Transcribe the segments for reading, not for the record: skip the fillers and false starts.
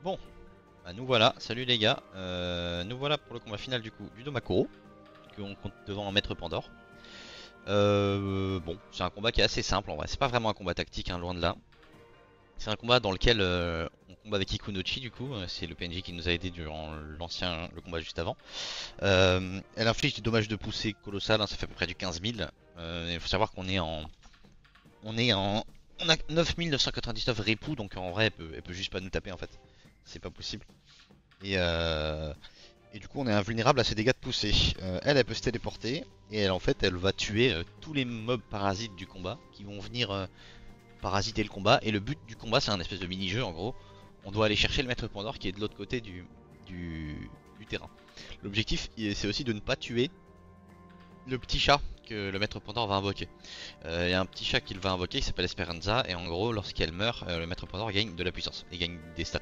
Bon, bah nous voilà, salut les gars. Nous voilà pour le combat final du coup du Domakoro, qu'on compte devant un maître Pandore. Bon, c'est un combat qui est assez simple en vrai, c'est pas vraiment un combat tactique, hein, loin de là. C'est un combat dans lequel on combat avec Ikunochi du coup, c'est le PNJ qui nous a aidé durant le combat juste avant. Elle inflige des dommages de poussée colossales, hein, ça fait à peu près du 15 000. Il faut savoir qu'on est en... On est en... On a 9999 répou, donc en vrai elle peut juste pas nous taper en fait. C'est pas possible. Et, euh, Et du coup, on est invulnérable à ses dégâts de poussée. Elle peut se téléporter. Et elle, en fait, elle va tuer tous les mobs parasites du combat qui vont venir parasiter le combat. Et le but du combat, c'est un espèce de mini-jeu en gros. On doit aller chercher le maître Pandore qui est de l'autre côté du terrain. L'objectif, c'est aussi de ne pas tuer le petit chat que le maître Pandore va invoquer. Il y a un petit chat qu'il va invoquer qui s'appelle Esperanza. Et en gros, lorsqu'elle meurt, le maître Pandore gagne de la puissance. Il gagne des stats.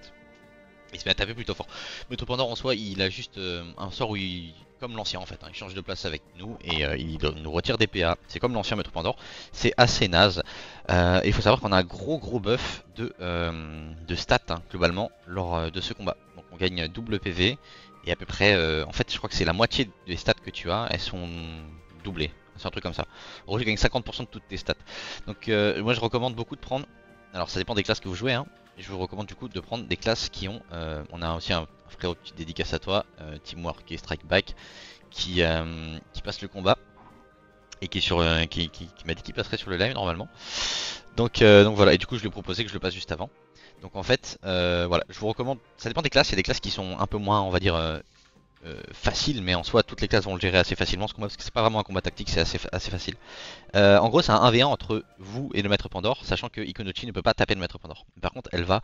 Il se met à taper plutôt fort. Maître Pandore en soi, il a juste un sort où il. Comme l'ancien en fait, hein, il change de place avec nous et il nous retire des PA. C'est comme l'ancien Maître Pandore, c'est assez naze. Il faut savoir qu'on a un gros buff de stats hein, globalement lors de ce combat. Donc on gagne double PV et à peu près, en fait je crois que c'est la moitié des stats que tu as, elles sont doublées. C'est un truc comme ça. En gros, je gagne 50% de toutes tes stats. Donc moi je recommande beaucoup de prendre. Alors ça dépend des classes que vous jouez, hein. Je vous recommande du coup de prendre des classes qui ont. On a aussi un frérot qui dédicace à toi, Teamwork et Strike Back, qui passe le combat et qui est sur, qui m'a dit qu'il passerait sur le live normalement. Donc voilà, et du coup je lui ai proposé que je le passe juste avant. Donc en fait, voilà, je vous recommande. Ça dépend des classes. Il y a des classes qui sont un peu moins, on va dire, facile, mais en soi toutes les classes vont le gérer assez facilement ce combat parce que c'est pas vraiment un combat tactique, c'est assez facile. En gros c'est un 1v1 entre vous et le maître Pandore, sachant que Ikonochi ne peut pas taper le maître Pandore. Par contre elle va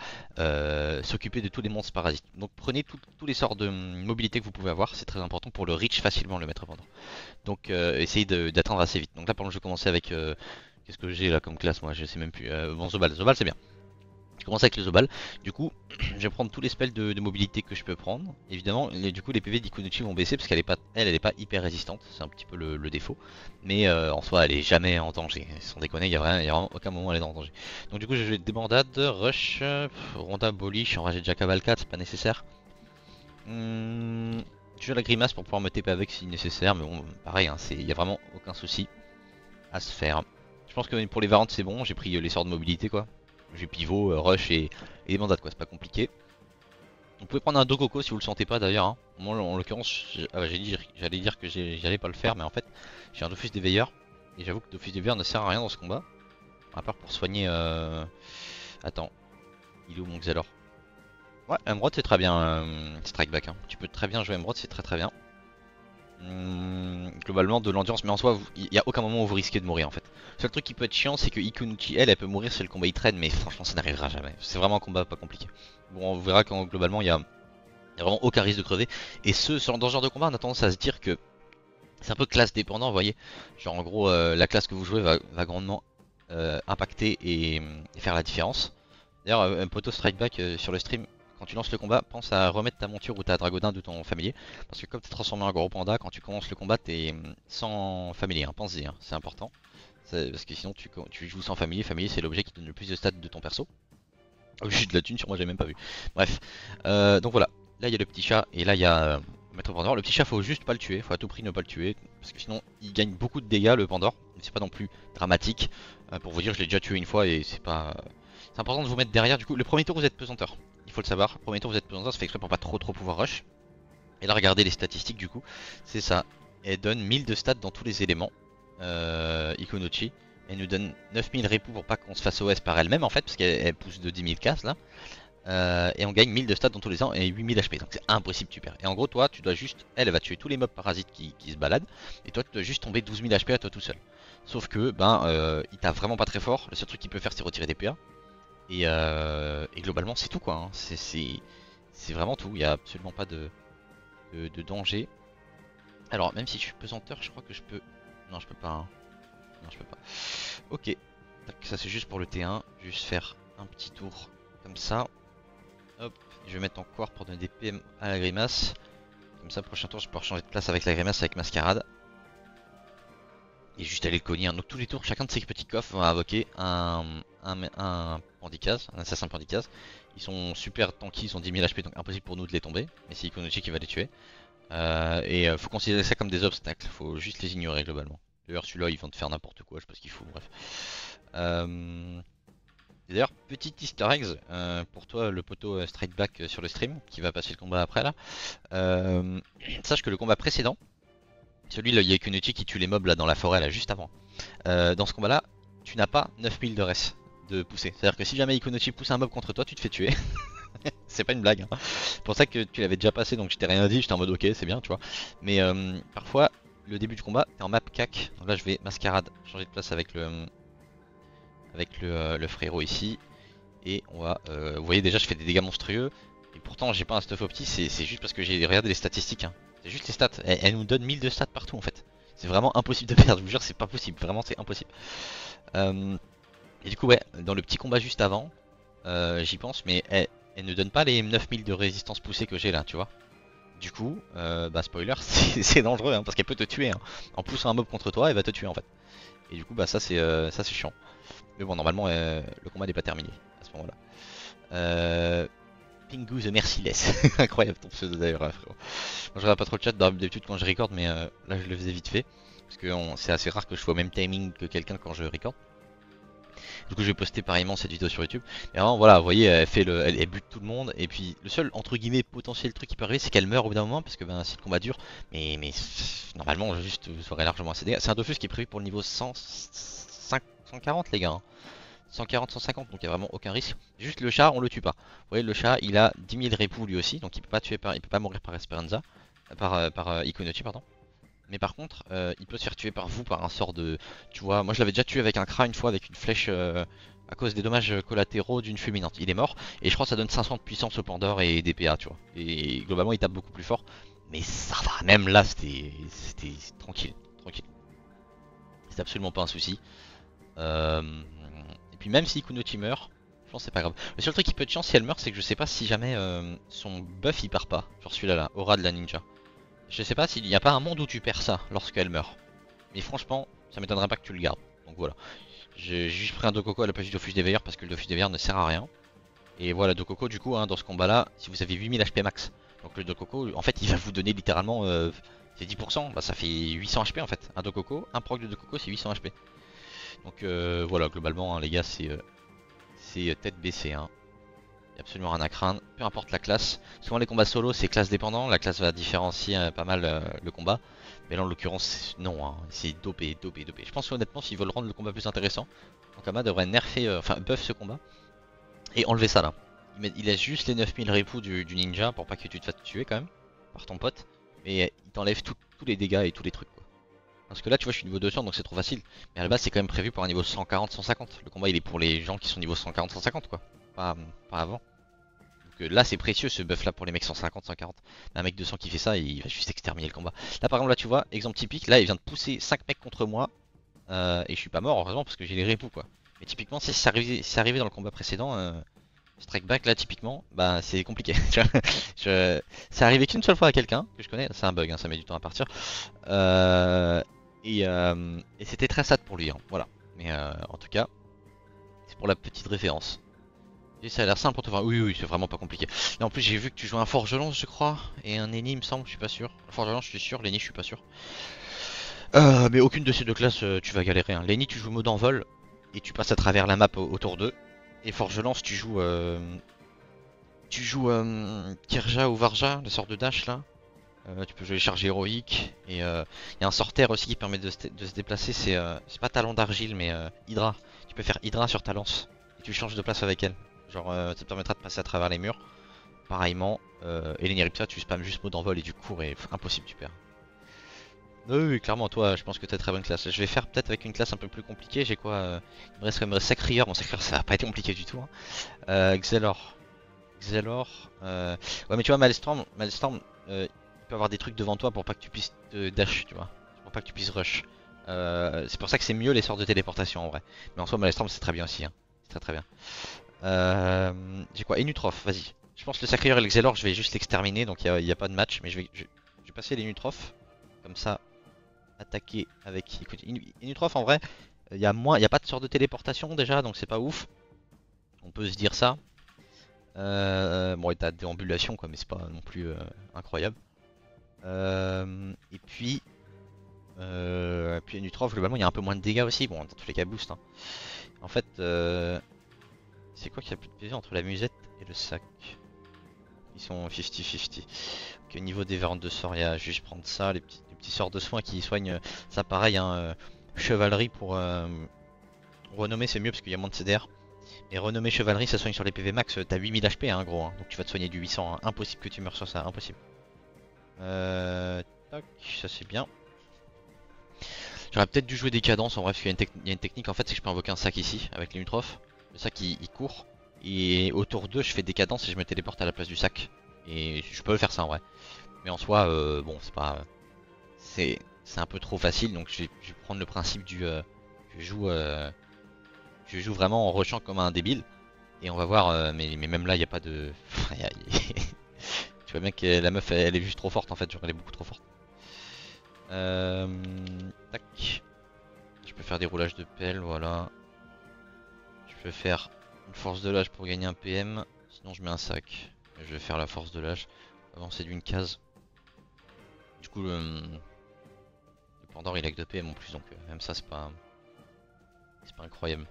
s'occuper de tous les monstres parasites. Donc prenez tous les sorts de mobilité que vous pouvez avoir, c'est très important pour le reach facilement le maître Pandore. Donc essayez d'atteindre assez vite. Donc là par exemple je vais commencer avec... Qu'est-ce que j'ai là comme classe moi, je sais même plus. Bon Zobal, Zobal c'est bien. Je commence avec le Zobal. Du coup, je vais prendre tous les spells de mobilité que je peux prendre. Évidemment, du coup, les PV d'Ikunochi vont baisser parce qu'elle est pas, elle est pas hyper résistante. C'est un petit peu le défaut. Mais en soi, elle est jamais en danger. Sans déconner, il y a vraiment aucun moment où elle est en danger. Donc du coup, je vais des bandades, rush, ronda, bolish, enragé déjà cavalcade, c'est pas nécessaire. Je joue la grimace pour pouvoir me TP avec si nécessaire. Mais bon, pareil, hein, il y a vraiment aucun souci à se faire. Je pense que pour les variantes, c'est bon. J'ai pris les sorts de mobilité quoi. J'ai pivot, rush et des mandats quoi, c'est pas compliqué. Vous pouvez prendre un Dokoko si vous le sentez pas d'ailleurs. Hein. Moi en l'occurrence, j'allais dire que j'allais pas le faire, mais en fait, j'ai un Dofus d'éveilleur. Et j'avoue que Dofus d'éveilleur ne sert à rien dans ce combat. À part pour soigner. Attends, il est où mon Xelor? Ouais, Emerald c'est très bien, Strike Back. Hein. Tu peux très bien jouer Emerald, c'est très bien. Globalement de l'ambiance, mais en soi, il n'y a aucun moment où vous risquez de mourir en fait. Le seul truc qui peut être chiant, c'est que Ikunuchi, elle peut mourir si le combat il traîne, mais franchement, ça n'arrivera jamais. C'est vraiment un combat pas compliqué. Bon, on verra quand globalement, il y a vraiment aucun risque de crever. Et dans ce genre de combat, on a tendance à se dire que c'est un peu classe dépendant, vous voyez. Genre, en gros, la classe que vous jouez va grandement impacter et faire la différence. D'ailleurs, un poteau strike back sur le stream, quand tu lances le combat, pense à remettre ta monture ou ta dragodin de ton familier. Parce que comme tu es transformé en gros panda, quand tu commences le combat, t'es sans familier. Hein, pense-y, hein, c'est important. Parce que sinon, tu joues sans familier. Familier, c'est l'objet qui donne le plus de stats de ton perso. Oh, j'ai de la thune sur moi, j'ai même pas vu. Bref, donc voilà. Là, il y a le petit chat et là, il y a Maître Pandore. Le petit chat, faut juste pas le tuer. Faut à tout prix ne pas le tuer. Parce que sinon, il gagne beaucoup de dégâts, le Pandore. Mais c'est pas non plus dramatique. Pour vous dire, je l'ai déjà tué une fois et c'est pas. C'est important de vous mettre derrière. Du coup, le premier tour, vous êtes pesanteur. Il faut le savoir. Le premier tour, vous êtes pesanteur. Ça fait exprès pour pas trop pouvoir rush. Et là, regardez les statistiques du coup. C'est ça. Elle donne 1000 de stats dans tous les éléments. Ikonochi. Elle nous donne 9000 répou pour pas qu'on se fasse OS par elle-même en fait. Parce qu'elle pousse de 10 000 cases là. Et on gagne 1000 de stats dans tous les ans et 8000 HP. Donc c'est impossible, tu perds. Et en gros, toi, tu dois juste. Elle va tuer tous les mobs parasites qui se baladent. Et toi, tu dois juste tomber 12 000 HP à toi tout seul. Sauf que, il tape vraiment pas très fort. Le seul truc qu'il peut faire, c'est retirer des PA. Et globalement, c'est tout quoi. Hein. C'est vraiment tout. Il n'y a absolument pas de danger. Alors, même si je suis pesanteur, je crois que je peux. Non, je peux pas. Hein. Non, je peux pas. Ok. Tac, ça, c'est juste pour le T1. Juste faire un petit tour comme ça. Hop, je vais mettre en coire pour donner des PM à la grimace. Comme ça, prochain tour, je peux changer de place avec la grimace avec mascarade. Et juste aller le cogner, hein. Donc tous les tours, chacun de ces petits coffres va invoquer un Pandicaz, un assassin Pandicaz. Ils sont super tanky, ils ont 10 000 HP, donc impossible pour nous de les tomber. Mais c'est Ikonochi qui va les tuer. Faut considérer ça comme des obstacles, faut juste les ignorer globalement. D'ailleurs celui-là ils vont te faire n'importe quoi, je sais pas ce qu'il faut, bref. D'ailleurs petit easter eggs pour toi le poteau Strike Back sur le stream qui va passer le combat après là. Sache que le combat précédent, celui là il y a Ikunuchi qui tue les mobs là dans la forêt là juste avant. Dans ce combat là tu n'as pas 9000 de res de pousser. C'est à dire que si jamais Ikunuchi pousse un mob contre toi tu te fais tuer. C'est pas une blague, hein. C'est pour ça que tu l'avais déjà passé donc je t'ai rien dit, j'étais en mode ok c'est bien tu vois. Mais parfois le début du combat t'es en map cac. Donc là je vais mascarade, changer de place avec le frérot ici. Et on va, vous voyez déjà je fais des dégâts monstrueux. Et pourtant j'ai pas un stuff opti, c'est juste parce que j'ai regardé les statistiques, hein. C'est juste les stats, elle nous donne 1000 de stats partout en fait. C'est vraiment impossible de perdre, je vous jure c'est pas possible, vraiment c'est impossible. Et du coup ouais, dans le petit combat juste avant, j'y pense mais elle ne donne pas les 9000 de résistance poussée que j'ai là, tu vois. Du coup, bah spoiler, c'est dangereux hein, parce qu'elle peut te tuer, hein. En poussant un mob contre toi, elle va te tuer en fait. Et du coup, bah ça c'est chiant. Mais bon, normalement, le combat n'est pas terminé à ce moment-là. Pingu the Merciless, incroyable ton pseudo d'ailleurs, frérot. Je regarde pas trop le chat d'habitude quand je record, mais là je le faisais vite fait. Parce que c'est assez rare que je sois au même timing que quelqu'un quand je record. Du coup je vais poster pareillement cette vidéo sur YouTube. Et vraiment voilà, vous voyez, elle bute tout le monde. Et puis le seul entre guillemets potentiel truc qui peut arriver c'est qu'elle meurt au bout d'un moment. Parce que ben, si le combat dure. Mais normalement juste vous aurez largement assez de dégâts. C'est un Dofus qui est prévu pour le niveau 140 les gars, hein. 140, 150 donc il n'y a vraiment aucun risque. Juste le chat on le tue pas. Vous voyez le chat il a 10 000 répouts lui aussi. Donc il peut pas tuer il peut pas mourir par Esperanza. Par Ikunochi pardon. Mais par contre, il peut se faire tuer par vous par un sort de... Tu vois, moi je l'avais déjà tué avec un Kra une fois avec une flèche à cause des dommages collatéraux d'une fulminante. Il est mort et je crois que ça donne 500 de puissance au Pandore et des PA, tu vois. Et globalement il tape beaucoup plus fort. Mais ça va, même là c'était tranquille, tranquille. C'est absolument pas un souci. Et puis même si Kunochi meurt, je pense que c'est pas grave. Le seul truc qui peut être chiant si elle meurt c'est que je sais pas si jamais son buff il part pas. Genre celui-là là, aura de la ninja. Je sais pas s'il n'y a pas un monde où tu perds ça lorsqu'elle meurt. Mais franchement, ça m'étonnerait pas que tu le gardes. Donc voilà. J'ai juste pris un Dokoko à la place du Dofus des Veilleurs parce que le Dofus des Veilleurs ne sert à rien. Et voilà, Dokoko du coup, hein, dans ce combat là, si vous avez 8000 HP max. Donc le Dokoko, en fait, il va vous donner littéralement c'est 10%. Bah ça fait 800 HP en fait. Un Dokoko, un proc de Dokoko, c'est 800 HP. Donc voilà, globalement, hein, les gars, c'est tête baissée. Hein. Y a absolument rien à craindre, peu importe la classe. Souvent les combats solo c'est classe dépendant, la classe va différencier pas mal le combat. Mais là en l'occurrence non, hein. C'est dopé, dopé, dopé. Je pense honnêtement s'ils veulent rendre le combat plus intéressant, Ankama devrait nerfer, enfin buff ce combat et enlever ça là. Il laisse juste les 9000 ripoux du ninja pour pas que tu te fasses tuer quand même par ton pote. Mais il t'enlève tous les dégâts et tous les trucs quoi. Parce que là tu vois je suis niveau 200 donc c'est trop facile. Mais à la base c'est quand même prévu pour un niveau 140, 150. Le combat il est pour les gens qui sont niveau 140, 150 quoi. Pas avant. Donc là c'est précieux ce buff là pour les mecs 150, 140. Un mec 200 qui fait ça il va juste exterminer le combat. Là par exemple là tu vois, exemple typique, là il vient de pousser 5 mecs contre moi. Et je suis pas mort heureusement parce que j'ai les ripoux quoi. Mais typiquement si c'est arrivé dans le combat précédent, Strike Back là typiquement, bah c'est compliqué. C'est arrivé qu'une seule fois à quelqu'un que je connais, c'est un bug, hein, ça met du temps à partir. Et c'était très sad pour lui, hein, voilà. Mais en tout cas, c'est pour la petite référence. Et ça a l'air simple pour te voir. Oui, oui, c'est vraiment pas compliqué. Et en plus, j'ai vu que tu jouais un Forge-Lance, je crois. Et un Eni, il me semble, je suis pas sûr. Forge-Lance, je suis sûr. L'Eni, je suis pas sûr. Mais aucune de ces deux classes, tu vas galérer. Hein. L'Eni, tu joues mode envol. Et tu passes à travers la map autour d'eux. Et Forge-Lance, tu joues. Kirja ou Varja, la sorte de dash là. Tu peux jouer charge héroïque. Et il y a un sorteur aussi qui permet de se déplacer. C'est pas talon d'argile, mais Hydra. Tu peux faire Hydra sur ta lance. Et tu changes de place avec elle. Genre ça te permettra de passer à travers les murs. Pareillement, et l'Eniripsa tu spams juste mode envol et du cours et impossible tu perds. Oui, clairement toi je pense que t'as très bonne classe. Je vais faire peut-être avec une classe un peu plus compliquée. J'ai quoi il me reste quand même Sacrieur. Bon Sacrieur ça va pas été compliqué du tout. Hein. Xelor. Ouais mais tu vois Maelstrom il peut avoir des trucs devant toi pour pas que tu puisses te dash tu vois. Pour pas que tu puisses rush. C'est pour ça que c'est mieux les sorts de téléportation en vrai. Mais en soi Maelstrom c'est très bien aussi. Hein. C'est très très bien. J'ai quoi? Enutroph, vas-y. Je pense que le Sacrieur et le Xelor, je vais juste l'exterminer, donc il n'y a pas de match. Mais je vais passer les Nutroph. Comme ça, attaquer avec... Écoute, Inutrof en vrai, y a pas de sort de téléportation déjà, donc c'est pas ouf. On peut se dire ça. Bon, et t'as déambulation quoi, mais c'est pas non plus incroyable. Et puis Inutrof, globalement, il y a un peu moins de dégâts aussi. Bon, dans tous les cas, boost. Hein. En fait, c'est quoi qui a plus de PV entre la musette et le sac? Ils sont 50-50. Ok, au niveau des variantes de sorts, il y a juste prendre ça, les petits sorts de soins qui soignent. Ça, pareil, hein, chevalerie pour renommer, c'est mieux parce qu'il y a moins de CDR. Et renommer chevalerie, ça soigne sur les PV max. T'as 8000 HP, hein, gros. Hein, donc tu vas te soigner du 800. Hein. Impossible que tu meurs sur ça, impossible. Tac, ça c'est bien. J'aurais peut-être dû jouer des cadences. En bref, il y a une technique en fait, c'est que je peux invoquer un sac ici avec l'Inutrof. Le sac il court. Et autour d'eux, je fais des cadences et je me téléporte à la place du sac. Et je peux faire ça en vrai. Mais en soi, bon, c'est pas. C'est un peu trop facile. Donc je vais prendre le principe du. Je joue vraiment en rushant comme un débile. Et on va voir. Mais même là, il n'y a pas de. Tu vois bien que la meuf, elle est juste trop forte en fait. Genre, elle est beaucoup trop forte. Tac. Je peux faire des roulages de pelle, voilà. Je peux faire une force de l'âge pour gagner un PM. Sinon, je mets un sac. Je vais faire la force de l'âge. Avancer d'une case. Du coup, le Pandore il a que 2 PM en plus, donc même ça, c'est pas incroyable.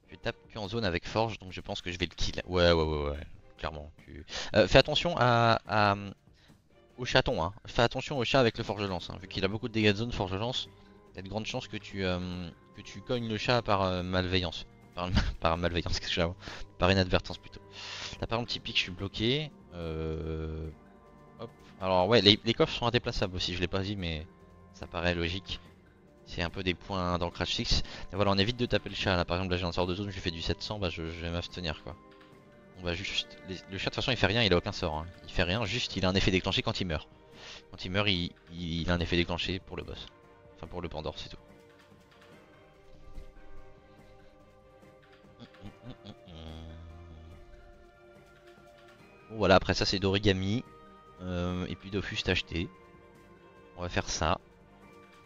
Je tape que en zone avec Forge, donc je pense que je vais le kill. Ouais, clairement. Fais attention au chaton, hein. Fais attention au chat avec le Forge Lance, hein. Vu qu'il a beaucoup de dégâts de zone, Forge Lance, il y a de grandes chances que tu cognes le chat par malveillance. Par malveillance, qu'est-ce que j'ai? Par inadvertance plutôt. Là par exemple, typique, je suis bloqué. Hop. Alors ouais, les coffres sont indéplaçables aussi, je l'ai pas dit, mais ça paraît logique. C'est un peu des points d'ancrage fixe. Et voilà, on évite de taper le chat. Là par exemple, là j'ai un sort de zone, je lui fais du 700, bah je vais m'abstenir quoi. On va juste. Le chat de toute façon il fait rien, il a aucun sort. Hein. Il fait rien, juste il a un effet déclenché quand il meurt. Quand il meurt, il a un effet déclenché pour le boss. Enfin pour le Pandore, c'est tout. Bon, voilà, après ça c'est d'origami. Et puis Dofus acheté. On va faire ça.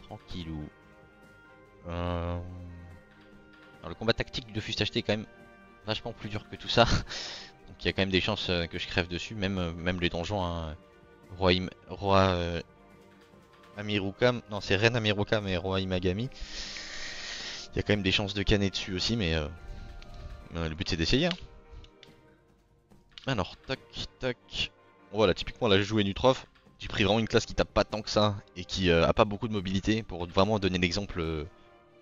Tranquillou. Alors, le combat tactique du Dofus acheté est quand même vachement plus dur que tout ça. Donc il y a quand même des chances que je crève dessus. Même les donjons. Hein. Roi Amiruka. Non, c'est Reine Amiruka, mais Roi Imagami. Il y a quand même des chances de canner dessus aussi, mais le but c'est d'essayer. Hein. Alors, tac, tac. Voilà, typiquement là je joue Inutrof. J'ai pris vraiment une classe qui tape pas tant que ça et qui a pas beaucoup de mobilité pour vraiment donner l'exemple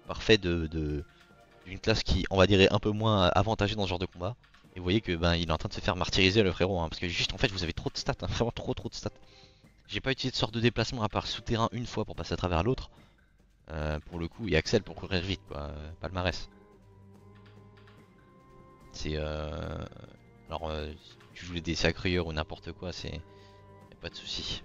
parfait d'une classe qui, on va dire, est un peu moins avantagée dans ce genre de combat. Et vous voyez que ben il est en train de se faire martyriser le frérot, hein, parce que juste en fait vous avez trop de stats, hein, vraiment trop de stats. J'ai pas utilisé de sorte de déplacement à part souterrain une fois pour passer à travers l'autre. Pour le coup, et Axel pour courir vite, quoi. Palmarès. C'est alors si tu joues les DC sacreurs ou n'importe quoi, c'est y a pas de souci.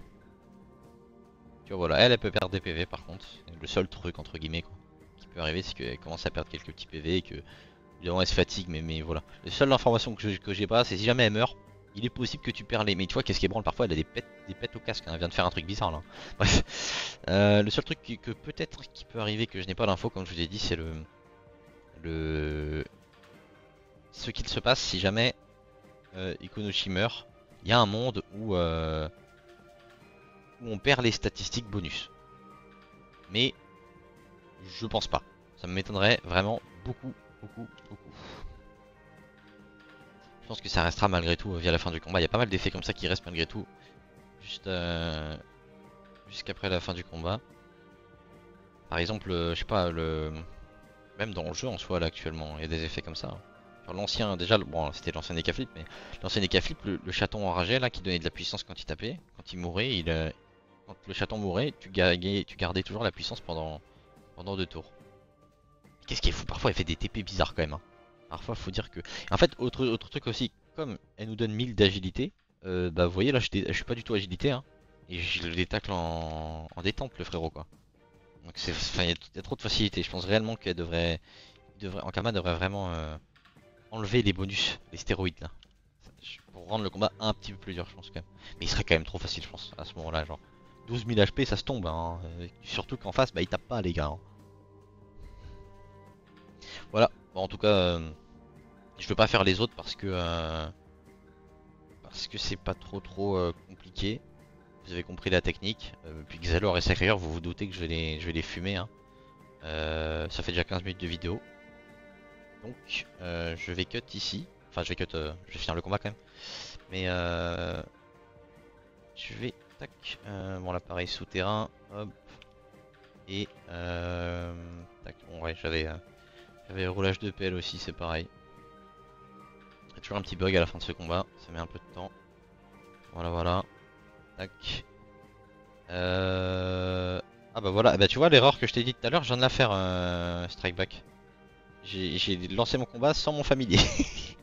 Tu vois voilà, elle peut perdre des PV par contre. Le seul truc entre guillemets quoi, qui peut arriver, c'est qu'elle commence à perdre quelques petits PV et que évidemment elle se fatigue, mais voilà. La seule information que j'ai pas, c'est si jamais elle meurt, il est possible que tu perds les. Mais tu vois qu'est-ce qui est branle parfois, elle a des pètes au casque, hein. Elle vient de faire un truc bizarre là. Bref. Le seul truc que peut-être qui peut arriver que je n'ai pas l'info, comme je vous ai dit, c'est ce qu'il se passe si jamais Ikonoshi meurt. Il y a un monde où on perd les statistiques bonus. Mais je pense pas. Ça m'étonnerait vraiment beaucoup. Je pense que ça restera malgré tout via la fin du combat. Il y a pas mal d'effets comme ça qui restent malgré tout. Juste jusqu'après la fin du combat. Par exemple, je sais pas, même dans le jeu en soi là actuellement, il y a des effets comme ça. Genre l'ancien, déjà, bon c'était l'ancien Ekaflip, mais l'ancien Ekaflip, le chaton enragé là qui donnait de la puissance quand il tapait, quand il mourait, quand le chaton mourait, tu gardais toujours la puissance pendant 2 tours. Qu'est-ce qui est fou, parfois elle fait des TP bizarres quand même. Hein. Parfois faut dire que. En fait, autre truc aussi, comme elle nous donne 1000 d'agilité, bah vous voyez là je suis pas du tout agilité hein. Et je le tacle en détente le frérot quoi. Donc c'est. Enfin il y a trop de facilité. Je pense réellement qu'elle devrait. Ankama devrait vraiment enlever les bonus, les stéroïdes là. pour rendre le combat un petit peu plus dur, je pense quand même. Mais il serait quand même trop facile, je pense, à ce moment-là, genre 12 000 HP, ça se tombe, hein. Surtout qu'en face, bah il tape pas les gars, hein. Voilà. Bon, en tout cas, je veux pas faire les autres parce que c'est pas trop compliqué. Vous avez compris la technique. Puis Xalor et Sacrieur, vous vous doutez que je vais les fumer, hein. Ça fait déjà 15 minutes de vidéo. Donc je vais cut ici. Enfin je vais cut, je vais finir le combat quand même. Mais je vais tac. Bon là pareil souterrain. Hop. Et tac. Bon ouais j'avais roulage de PL aussi, c'est pareil. Il y a toujours un petit bug à la fin de ce combat, ça met un peu de temps. Voilà. Tac. Ah bah voilà, bah tu vois l'erreur que je t'ai dit tout à l'heure, je viens de la faire Strike Back. J'ai lancé mon combat sans mon familier.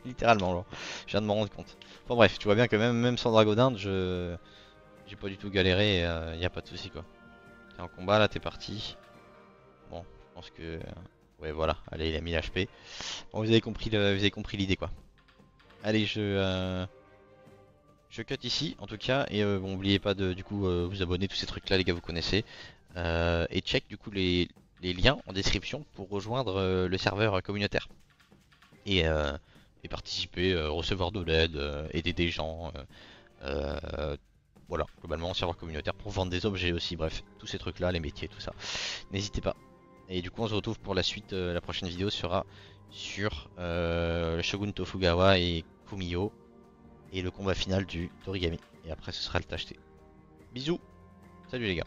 Littéralement, genre. Je viens de m'en rendre compte. Enfin bref, tu vois bien que même sans Dragodinde, j'ai pas du tout galéré et y a pas de souci quoi. T'es en combat là, t'es parti. Bon, je pense que... ouais voilà, allez il a 1000 HP. Bon vous avez compris l'idée quoi. Allez je cut ici en tout cas et bon oubliez pas de du coup vous abonner, tous ces trucs là les gars vous connaissez. Et check du coup les liens en description pour rejoindre le serveur communautaire. Et, et participer, recevoir de l'aide, aider des gens. Voilà, globalement serveur communautaire pour vendre des objets aussi, bref, tous ces trucs là, les métiers, tout ça. N'hésitez pas. Et du coup on se retrouve pour la suite, la prochaine vidéo sera sur le Shogun Tofugawa et Kumiho. Et le combat final du Torigami. Et après ce sera le Tachete. Bisous, salut les gars.